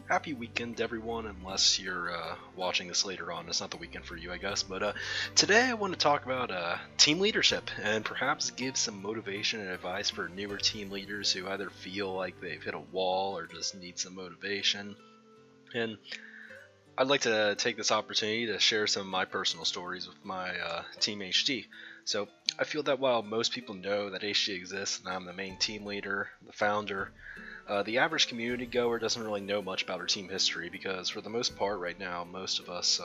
Happy weekend, everyone, unless you're watching this later on. It's not the weekend for you, I guess. But today I want to talk about team leadership and perhaps give some motivation and advice for newer team leaders who either feel like they've hit a wall or just need some motivation. And I'd like to take this opportunity to share some of my personal stories with my team HD. So I feel that while most people know that HD exists and I'm the main team leader, the founder, the average community goer doesn't really know much about our team history because for the most part right now, most of us,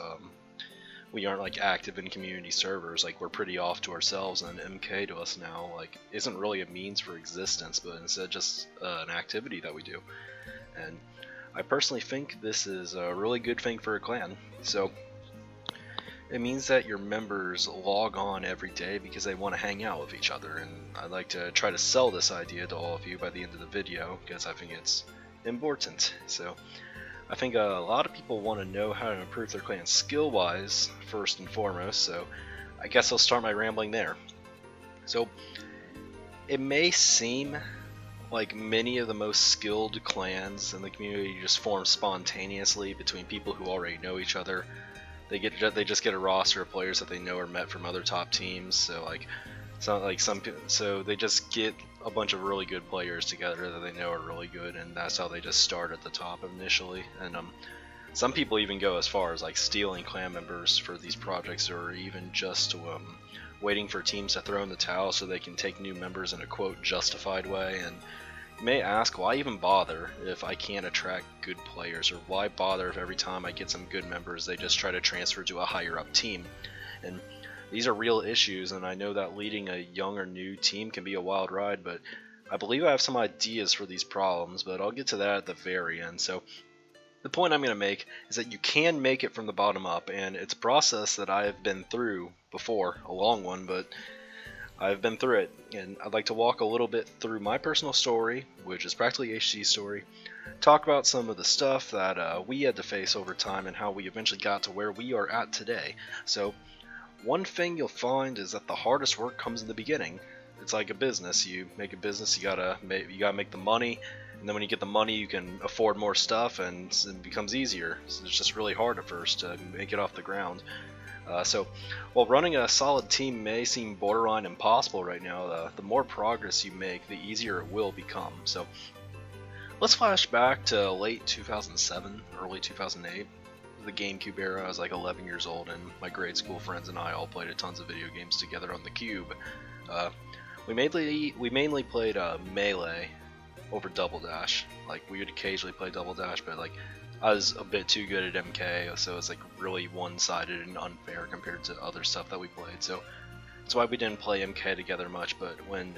we aren't like active in community servers. Like we're pretty off to ourselves, and MK to us now like isn't really a means for existence, but instead just an activity that we do. And I personally think this is a really good thing for a clan. So it means that your members log on every day because they want to hang out with each other, and I'd like to try to sell this idea to all of you by the end of the video because I think it's important. So I think a lot of people want to know how to improve their clan skill-wise first and foremost, so I guess I'll start my rambling there. So it may seem like many of the most skilled clans in the community just form spontaneously between people who already know each other. They just get a roster of players that they know are met from other top teams. So so they just get a bunch of really good players together that they know are really good, and that's how they just start at the top initially. And some people even go as far as like stealing clan members for these projects, or even just waiting for teams to throw in the towel so they can take new members in a quote justified way. And you may ask, why even bother if I can't attract good players, or why bother if every time I get some good members they just try to transfer to a higher up team? And these are real issues, and I know that leading a young or new team can be a wild ride, but I believe I have some ideas for these problems, but I'll get to that at the very end. So the point I'm going to make is that you can make it from the bottom up, and it's a process that I have been through before, a long one, but I've been through it, and I'd like to walk a little bit through my personal story, which is practically HD's story, talk about some of the stuff that we had to face over time and how we eventually got to where we are at today. So one thing you'll find is that the hardest work comes in the beginning. It's like a business. You make a business, you gotta make the money, and then when you get the money you can afford more stuff, and it becomes easier. So it's just really hard at first to make it off the ground. So while running a solid team may seem borderline impossible right now, the more progress you make, the easier it will become. So let's flash back to late 2007, early 2008, the GameCube era. I was like 11 years old, and my grade school friends and I all played tons of video games together on the Cube. We mainly played Melee over Double Dash. Like we would occasionally play Double Dash, but like I was a bit too good at MK, so it's like really one-sided and unfair compared to other stuff that we played. So that's why we didn't play MK together much. But when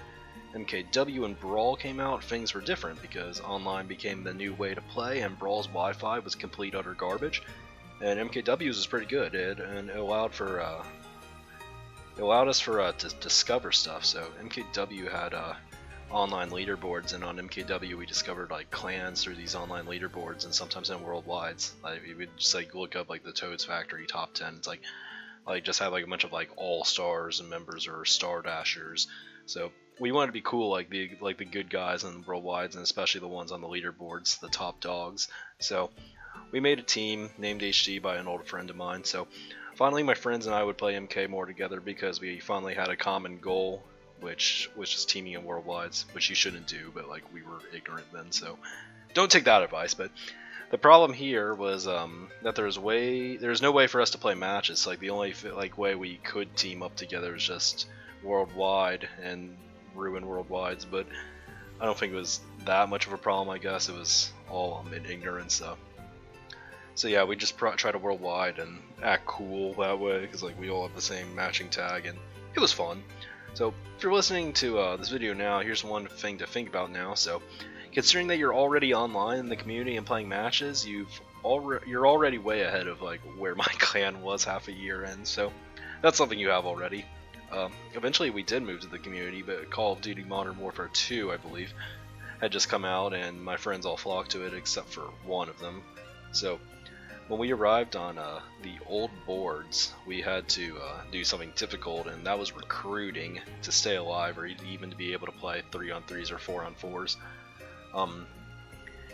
MKW and Brawl came out, things were different because online became the new way to play, and Brawl's Wi-Fi was complete utter garbage, and MKW's was pretty good. It allowed us to discover stuff. So MKW had online leaderboards, and on MKW we discovered like clans through these online leaderboards, and sometimes in worldwides. Like we would just like look up like the Toads Factory top 10. It's like just have like a bunch of like all stars and members or star dashers. So we wanted to be cool like the good guys in worldwides, and especially the ones on the leaderboards, the top dogs. So we made a team named HD by an old friend of mine. So finally my friends and I would play MK more together because we finally had a common goal, which was just teaming in worldwides, which you shouldn't do, but like we were ignorant then, so don't take that advice. But the problem here was that there's no way for us to play matches. Like the only way we could team up together was just worldwide and ruin worldwides, but I don't think it was that much of a problem. I guess it was all in ignorance. So yeah, we just try to worldwide and act cool that way because like we all have the same matching tag, and it was fun. So if you're listening to this video now, here's one thing to think about now. So considering that you're already online in the community and playing matches, you're already way ahead of like where my clan was half a year in. So that's something you have already. Eventually we did move to the community, but Call of Duty Modern Warfare 2, I believe, had just come out, and my friends all flocked to it except for one of them. So when we arrived on the old boards, we had to do something difficult, and that was recruiting to stay alive, or even to be able to play 3-on-3s or 4-on-4s.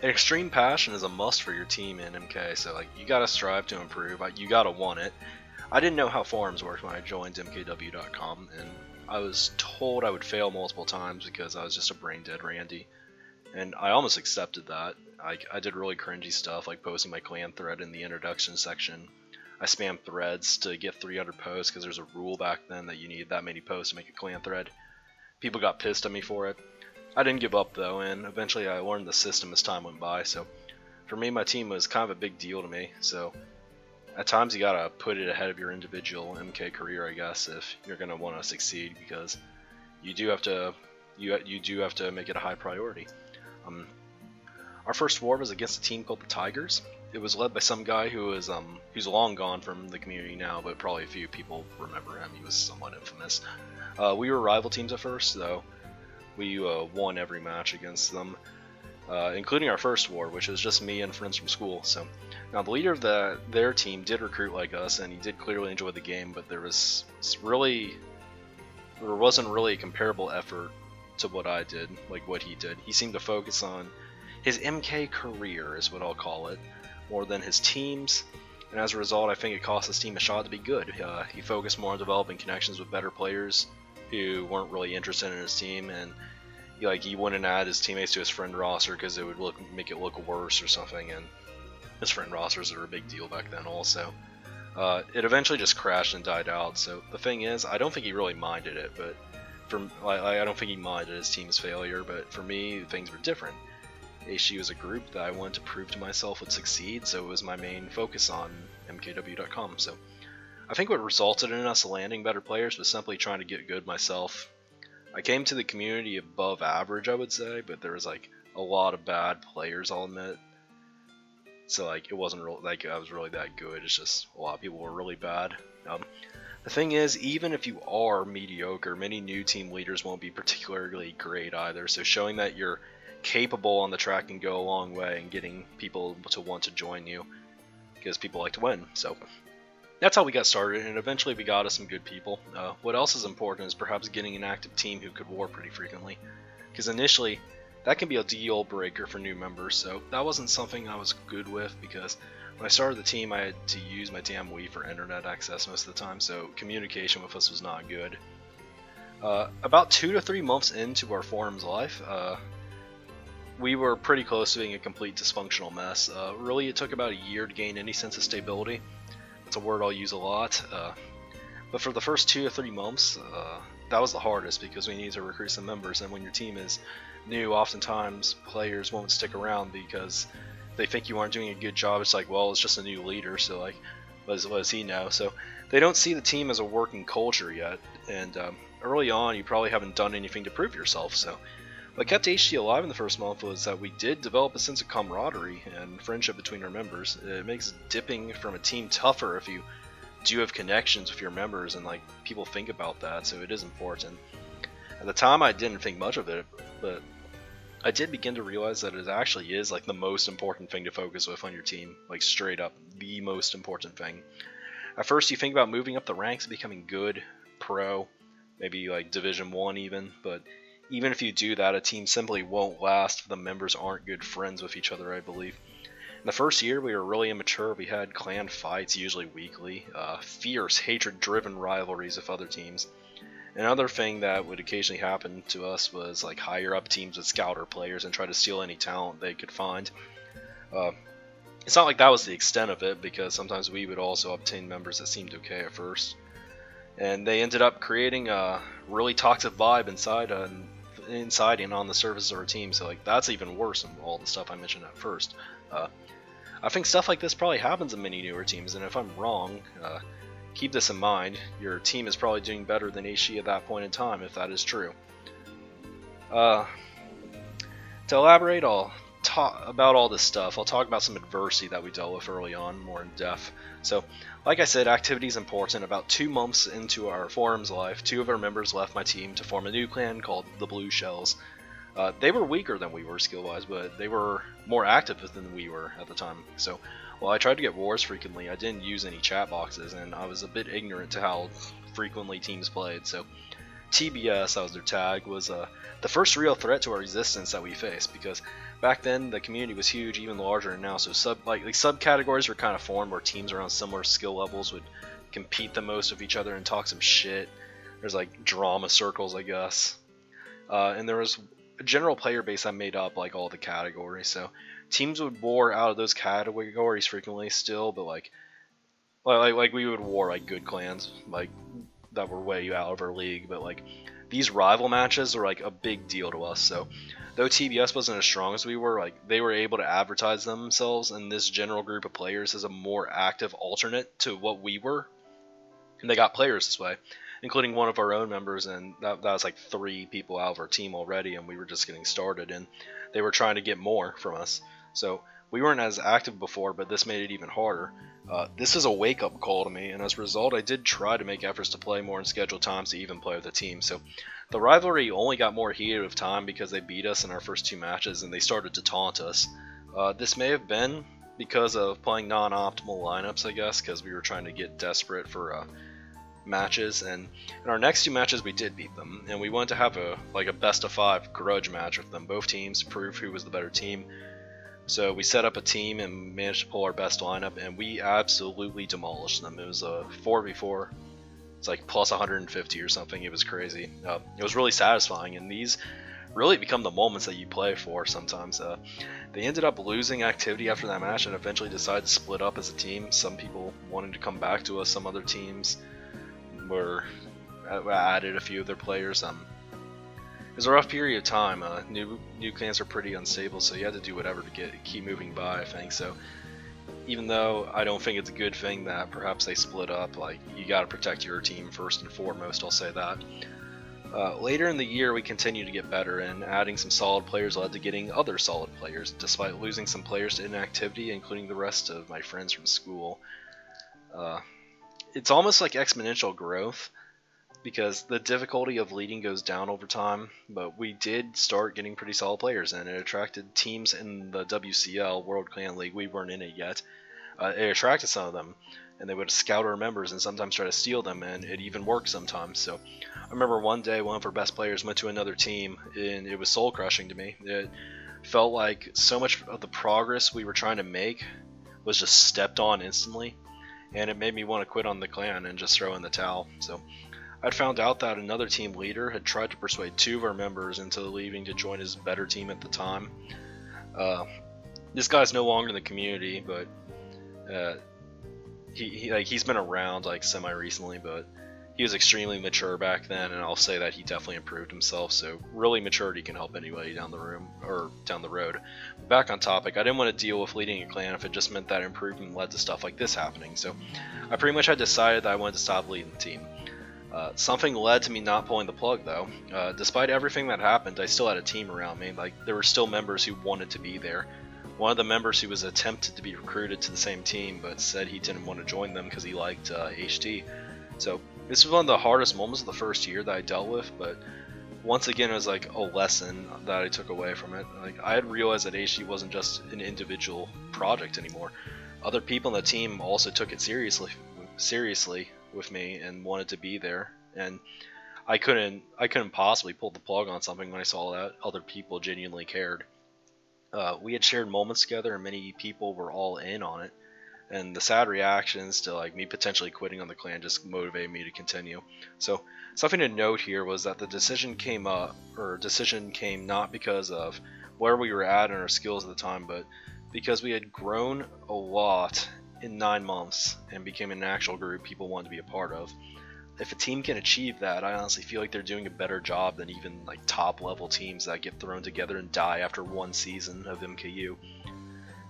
An extreme passion is a must for your team in MK, so like you gotta strive to improve. You gotta want it. I didn't know how forums worked when I joined MKW.com, and I was told I would fail multiple times because I was just a brain dead Randy, and I almost accepted that. I did really cringy stuff like posting my clan thread in the introduction section. I spammed threads to get 300 posts because there's a rule back then that you need that many posts to make a clan thread. People got pissed at me for it. I didn't give up though, and eventually I learned the system as time went by. So for me, my team was kind of a big deal to me. So at times you gotta put it ahead of your individual MK career, I guess, if you're gonna want to succeed, because you do have to make it a high priority. Our first war was against a team called the Tigers. It was led by some guy who's long gone from the community now, but probably a few people remember him. He was somewhat infamous. We were rival teams at first, though. We won every match against them, including our first war, which was just me and friends from school. So now the leader of their team did recruit like us, and he did clearly enjoy the game, but there wasn't really a comparable effort to what I did, like what he did. He seemed to focus on his MK career, is what I'll call it, more than his teams, and as a result I think it cost his team a shot to be good. He focused more on developing connections with better players who weren't really interested in his team, and he wouldn't add his teammates to his friend roster because it would make it look worse or something, and his friend rosters were a big deal back then also. It eventually just crashed and died out, so the thing is, I don't think he really minded it, but I don't think he minded his team's failure, but for me, things were different. HG was a group that I wanted to prove to myself would succeed, so it was my main focus on MKW.com. So I think what resulted in us landing better players was simply trying to get good myself. I came to the community above average, I would say, but there was a lot of bad players, I'll admit. So it wasn't I was really that good. It's just a lot of people were really bad. The thing is, even if you are mediocre, many new team leaders won't be particularly great either. So showing that you're capable on the track can go a long way in getting people to want to join you, because people like to win. So that's how we got started, and eventually we got us some good people. What else is important is perhaps getting an active team who could war pretty frequently, because initially that can be a deal breaker for new members. So that wasn't something I was good with, because when I started the team I had to use my damn Wii for internet access most of the time, so communication with us was not good. About 2 to 3 months into our forums life, we were pretty close to being a complete dysfunctional mess. Really, it took about a year to gain any sense of stability. It's a word I'll use a lot. But for the first 2 to 3 months, that was the hardest, because we needed to recruit some members, and when your team is new, oftentimes players won't stick around because they think you aren't doing a good job. It's well, it's just a new leader, so what does he know? So they don't see the team as a working culture yet, and early on you probably haven't done anything to prove yourself. So what kept HG alive in the first month was that we did develop a sense of camaraderie and friendship between our members. It makes dipping from a team tougher if you do have connections with your members, and people think about that, so it is important. At the time I didn't think much of it, but I did begin to realize that it actually is the most important thing to focus with on your team, straight up the most important thing. At first you think about moving up the ranks and becoming good, pro, maybe Division 1 even, but even if you do that, a team simply won't last if the members aren't good friends with each other, I believe. In the first year, we were really immature. We had clan fights, usually weekly, fierce, hatred-driven rivalries with other teams. Another thing that would occasionally happen to us was hire up teams with scouter players and try to steal any talent they could find. It's not that was the extent of it, because sometimes we would also obtain members that seemed okay at first. And they ended up creating a really toxic vibe inside and on the surface of our team, so that's even worse than all the stuff I mentioned at first. I think stuff like this probably happens in many newer teams, and if I'm wrong, keep this in mind. Your team is probably doing better than HG at that point in time, if that is true. To elaborate about all this stuff, I'll talk about some adversity that we dealt with early on, more in depth. So, like I said, activity is important. About 2 months into our forums life, 2 of our members left my team to form a new clan called the Blue Shells. They were weaker than we were skill-wise, but they were more active than we were at the time. So while I tried to get wars frequently, I didn't use any chat boxes, and I was a bit ignorant to how frequently teams played. So TBS, that was their tag, was the first real threat to our existence that we faced, because back then the community was huge, even larger than now. So subcategories were kind of formed where teams around similar skill levels would compete the most with each other and talk some shit. There's like drama circles, I guess, and there was a general player base that made up like all the categories. So teams would war out of those categories frequently still, but like we would war like good clans like that were way out of our league, but like these rival matches are like a big deal to us. So though TBS wasn't as strong as we were, like they were able to advertise themselves and this general group of players as a more active alternate to what we were, and they got players this way, including one of our own members, and that was like 3 people out of our team already, and we were just getting started, and they were trying to get more from us. So we weren't as active before, but this made it even harder. This is a wake-up call to me, and as a result, I did try to make efforts to play more in scheduled times to even play with the team. So the rivalry only got more heated with time because they beat us in our first 2 matches, and they started to taunt us. This may have been because of playing non-optimal lineups, I guess, because we were trying to get desperate for matches, and in our next 2 matches we did beat them, and we wanted to have a best of 5 grudge match with them, both teams, to prove who was the better team. So we set up a team and managed to pull our best lineup, and we absolutely demolished them. It was a 4v4. It's like plus 150 or something. It was crazy. It was really satisfying, and these really become the moments that you play for sometimes. They ended up losing activity after that match and eventually decided to split up as a team. Some people wanted to come back to us. Some other teams were added a few of their players. It was a rough period of time. New clans are pretty unstable, so you had to do whatever to keep moving by, I think. So even though I don't think it's a good thing that perhaps they split up, like you got to protect your team first and foremost, I'll say that. Later in the year we continued to get better, and adding some solid players led to getting other solid players, despite losing some players to inactivity, including the rest of my friends from school. It's almost like exponential growth, because the difficulty of leading goes down over time, but we did start getting pretty solid players, and it attracted teams in the WCL, World Clan League. We weren't in it yet. It attracted some of them, and they would scout our members and sometimes try to steal them, and it even worked sometimes. So I remember one day one of our best players went to another team, and it was soul crushing to me. It felt like so much of the progress we were trying to make was just stepped on instantly, and it made me want to quit on the clan and just throw in the towel. So I'd found out that another team leader had tried to persuade 2 of our members into leaving to join his better team at the time. This guy's no longer in the community, but he's been around like semi-recently, but he was extremely mature back then, and I'll say that he definitely improved himself. So really, maturity can help anybody down the road. Back on topic, I didn't want to deal with leading a clan if it just meant that improvement led to stuff like this happening. So I pretty much had decided that I wanted to stop leading the team. Something led to me not pulling the plug, though. Despite everything that happened, I still had a team around me. Like, there were still members who wanted to be there. One of the members who was attempted to be recruited to the same team, but said he didn't want to join them because he liked HD. So this was one of the hardest moments of the first year that I dealt with, but once again it was like a lesson that I took away from it. Like, I had realized that HD wasn't just an individual project anymore. Other people in the team also took it seriously with me and wanted to be there, and I couldn't possibly pull the plug on something when I saw that other people genuinely cared. We had shared moments together, and many people were all in on it, and the sad reactions to like me potentially quitting on the clan just motivated me to continue. So something to note here was that the decision came not because of where we were at in our skills at the time, but because we had grown a lot in 9 months and became an actual group people wanted to be a part of. If a team can achieve that, I honestly feel like they're doing a better job than even like top level teams that get thrown together and die after 1 season of MKU.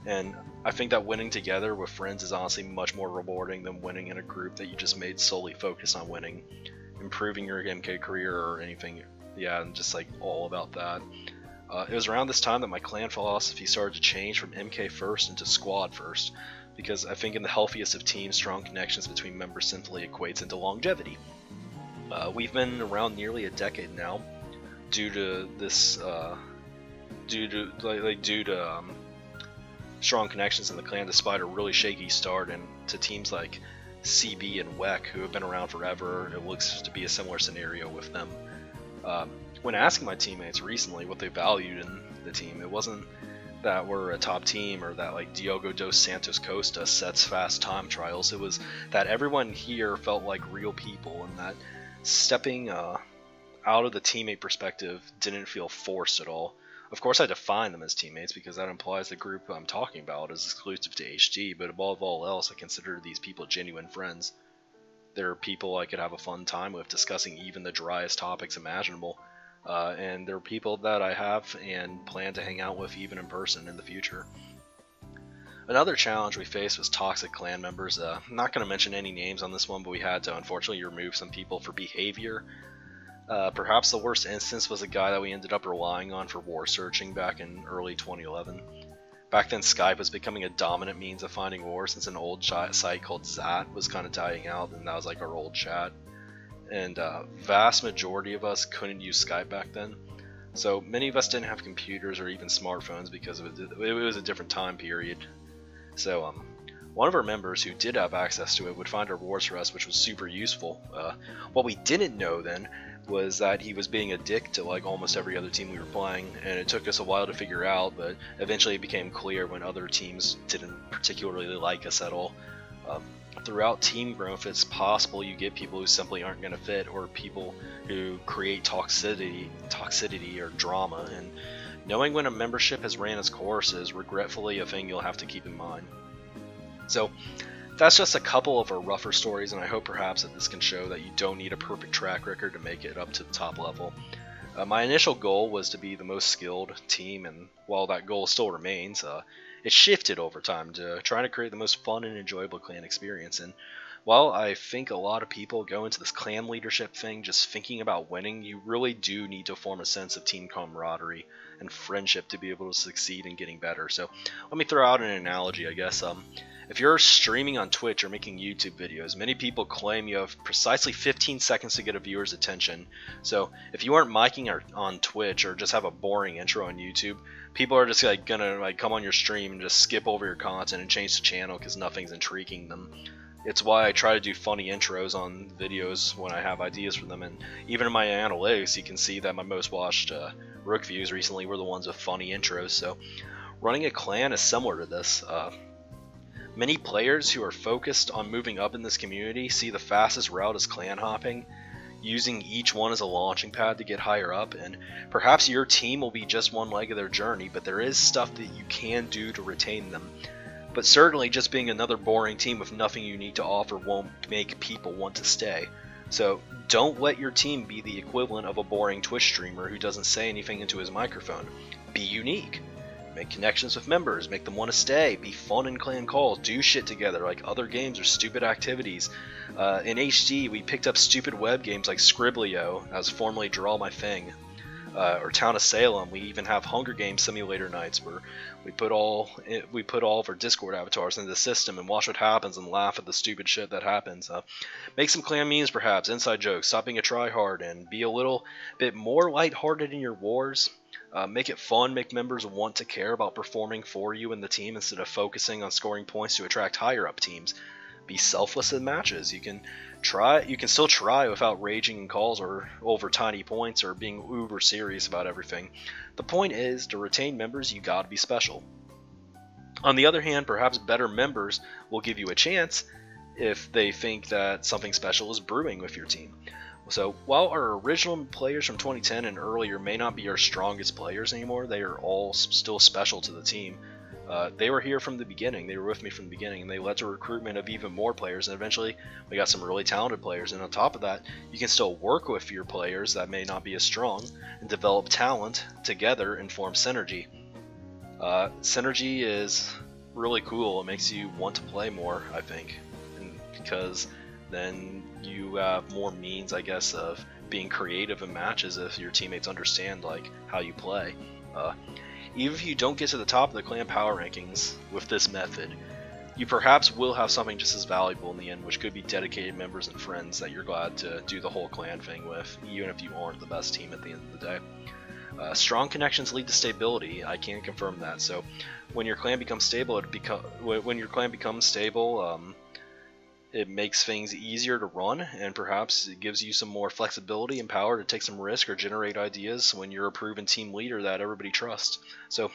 And I think that winning together with friends is honestly much more rewarding than winning in a group that you just made solely focused on winning, improving your MK career or anything. Yeah, and just like all about that. It was around this time that my clan philosophy started to change from MK first into squad first, because I think in the healthiest of teams, strong connections between members simply equates into longevity. We've been around nearly a decade now, due to strong connections in the clan, despite a really shaky start, and to teams like CB and WEC who have been around forever. It looks to be a similar scenario with them. When asking my teammates recently what they valued in the team, it wasn't that were a top team, or that like Diogo dos Santos Costa sets fast time trials. It was that everyone here felt like real people, and that stepping out of the teammate perspective didn't feel forced at all. Of course, I define them as teammates because that implies the group I'm talking about is exclusive to HD, but above all else, I consider these people genuine friends. They're people I could have a fun time with discussing even the driest topics imaginable. And they're people that I have and plan to hang out with even in person in the future. Another challenge we faced was toxic clan members. I'm not going to mention any names on this one, but we had to unfortunately remove some people for behavior. Perhaps the worst instance was a guy that we ended up relying on for war searching back in early 2011. Back then, Skype was becoming a dominant means of finding war, since an old site called Zat was kind of dying out, and that was like our old chat. And vast majority of us couldn't use Skype back then. So many of us didn't have computers or even smartphones because it was a different time period. So one of our members who did have access to it would find our wars for us, which was super useful. What we didn't know then was that he was being a dick to like almost every other team we were playing, and it took us a while to figure out, but eventually it became clear when other teams didn't particularly like us at all. Throughout team growth, it's possible you get people who simply aren't going to fit, or people who create toxicity or drama, and knowing when a membership has ran its course is regretfully a thing you'll have to keep in mind. So that's just a couple of our rougher stories, and I hope perhaps that this can show that you don't need a perfect track record to make it up to the top level. My initial goal was to be the most skilled team, and while that goal still remains, it shifted over time to trying to create the most fun and enjoyable clan experience. And while I think a lot of people go into this clan leadership thing just thinking about winning, you really do need to form a sense of team camaraderie and friendship to be able to succeed in getting better. So let me throw out an analogy, I guess. If you're streaming on Twitch or making YouTube videos, many people claim you have precisely 15 seconds to get a viewer's attention. So if you aren't miking on Twitch or just have a boring intro on YouTube, people are just like gonna like come on your stream and just skip over your content and change the channel because nothing's intriguing them. It's why I try to do funny intros on videos when I have ideas for them, and even in my analytics you can see that my most watched Rook views recently were the ones with funny intros. So running a clan is similar to this. Many players who are focused on moving up in this community see the fastest route as clan hopping, using each one as a launching pad to get higher up, and perhaps your team will be just one leg of their journey, but there is stuff that you can do to retain them. But certainly just being another boring team with nothing unique to offer won't make people want to stay. So don't let your team be the equivalent of a boring Twitch streamer who doesn't say anything into his microphone. Be unique. Make connections with members, make them want to stay, be fun in clan calls, do shit together like other games or stupid activities. In HD, we picked up stupid web games like Scriblio, as formerly Draw My Thing, or Town of Salem. We even have Hunger Games simulator nights where we put all of our Discord avatars into the system and watch what happens and laugh at the stupid shit that happens. Make some clan memes, perhaps, inside jokes, stop being a tryhard, and be a little bit more lighthearted in your wars. Make it fun, make members want to care about performing for you and the team instead of focusing on scoring points to attract higher up teams. Be selfless in matches. You can still try without raging in calls or over tiny points or being uber serious about everything. The point is, to retain members, you gotta be special. On the other hand, perhaps better members will give you a chance if they think that something special is brewing with your team. So while our original players from 2010 and earlier may not be our strongest players anymore, they are all still special to the team. They were here from the beginning, they were with me from the beginning, and they led to recruitment of even more players, and eventually we got some really talented players. And on top of that, you can still work with your players that may not be as strong and develop talent together and form synergy. Synergy is really cool. It makes you want to play more, I think, and because then you have more means, I guess, of being creative in matches if your teammates understand like how you play. Even if you don't get to the top of the clan power rankings with this method, you perhaps will have something just as valuable in the end, which could be dedicated members and friends that you're glad to do the whole clan thing with, even if you aren't the best team at the end of the day. Strong connections lead to stability. I can confirm that. So when your clan becomes stable, it makes things easier to run, and perhaps it gives you some more flexibility and power to take some risk or generate ideas when you're a proven team leader that everybody trusts. So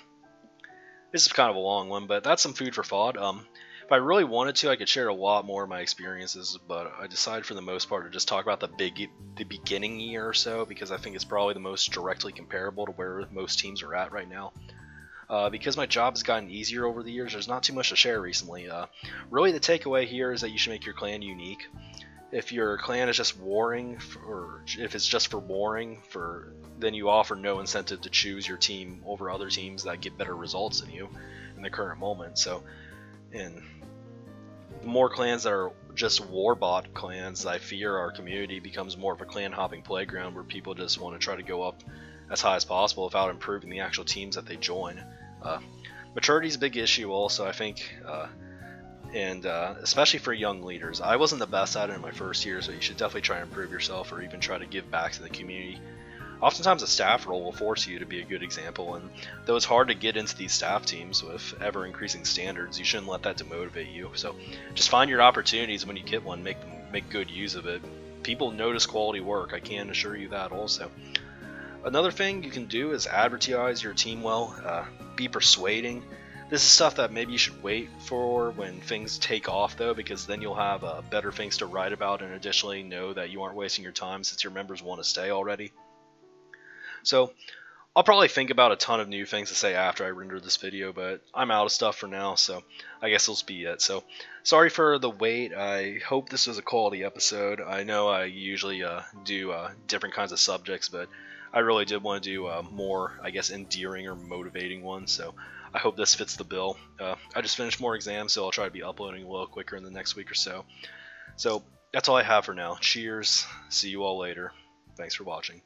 This is kind of a long one, but that's some food for thought. If I really wanted to, I could share a lot more of my experiences, but I decided for the most part to just talk about the beginning year or so, because I think it's probably the most directly comparable to where most teams are at right now. Because my job has gotten easier over the years, there's not too much to share recently. Really, the takeaway here is that you should make your clan unique. If your clan is just warring, or if it's just for warring, then you offer no incentive to choose your team over other teams that get better results than you in the current moment. So, and the more clans that are just warbot clans, I fear our community becomes more of a clan hopping playground where people just want to try to go up as high as possible without improving the actual teams that they join. Maturity is a big issue also, I think, and especially for young leaders. I wasn't the best at it in my first year, so you should definitely try to improve yourself or even try to give back to the community. Oftentimes a staff role will force you to be a good example, and though it's hard to get into these staff teams with ever increasing standards, you shouldn't let that demotivate you. So just find your opportunities when you get one, make good use of it. People notice quality work, I can assure you that also. Another thing you can do is advertise your team well, be persuading. This is stuff that maybe you should wait for when things take off though, because then you'll have better things to write about, and additionally know that you aren't wasting your time since your members want to stay already. So I'll probably think about a ton of new things to say after I render this video, but I'm out of stuff for now, so I guess this will be it. So sorry for the wait. I hope this was a quality episode. I know I usually do different kinds of subjects, but I really did want to do more, I guess, endearing or motivating ones, so I hope this fits the bill. I just finished more exams, so I'll try to be uploading a little quicker in the next week or so. So that's all I have for now. Cheers. See you all later. Thanks for watching.